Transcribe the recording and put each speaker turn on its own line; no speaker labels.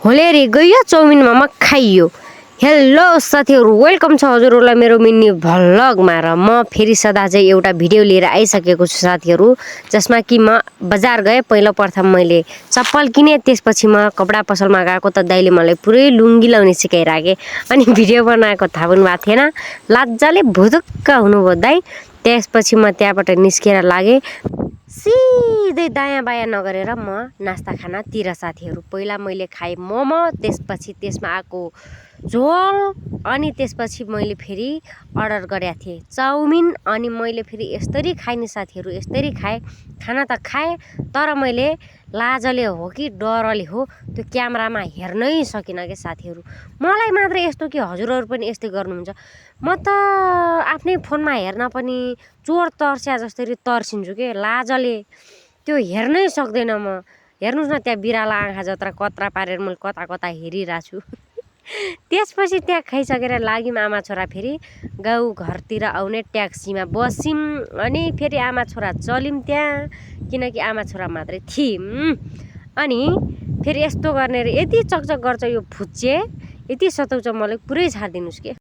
होलेरी गयो चाउमिनमा म खाइयो। हेलो साथीहरू, वेलकम छ हजुरहरूलाई मेरो मिनी भ्लगमा। र म फेरि सदा चाहिँ एउटा भिडियो लिएर आइसकेको छु साथीहरू, जसमा कि म बजार गएँ। पहिलो प्रथम मैले चप्पल किनेँ, त्यसपछि म कपडा पसलमा गएको त दाइले मलाई पुरै लुङ्गी लाउने सिकाइराखे। अनि भिडियो बनाएको थाहा पनि भएको थिएन, लज्जाले भुजुक्क हुनुभयो दाइ। त्यसपछि म त्यहाँबाट निस्केर लागेँ सिधै दायाँ बायाँ नगरेर म नास्ता खानातिर साथीहरू। पहिला मैले खाएँ मोमो, त्यसपछि त्यसमा आएको झोल, अनि त्यसपछि मैले फेरि अर्डर गरेको थिएँ चाउमिन। अनि मैले फेरि यस्तरी खाएँ नि साथीहरू, यस्तरी खाएँ। खाना त खाएँ, तर मैले लाजले हो कि डरले हो त्यो क्यामेरामा हेर्नै सकिनँ क्या साथीहरू। मलाई मात्र यस्तो कि हजुरहरू पनि यस्तै गर्नुहुन्छ? म त आफ्नै फोनमा हेर्न पनि चोर तर्स्या जस्तरी तर्सिन्छु के लाजले, त्यो हेर्नै सक्दैन म। हेर्नुहोस् न, त्यहाँ बिराला आँखा जत्रा कत्रा पारेर मैले कता कता हेरिरहेको छु। त्यसपछि त्यहाँ खाइसकेर लाग्यौँ आमा छोरा फेरि गाउँ घरतिर आउने ट्याक्सीमा बस्यौँ। अनि फेरि आमा छोरा चल्यौँ त्यहाँ, किनकि आमा छोरा मात्रै थियौँ। अनि फेरि यस्तो गर्ने रे, यति चकचक गर्छ यो फुच्चे, यति सताउँछ मलाई, पुरै छाडिदिनुहोस् के।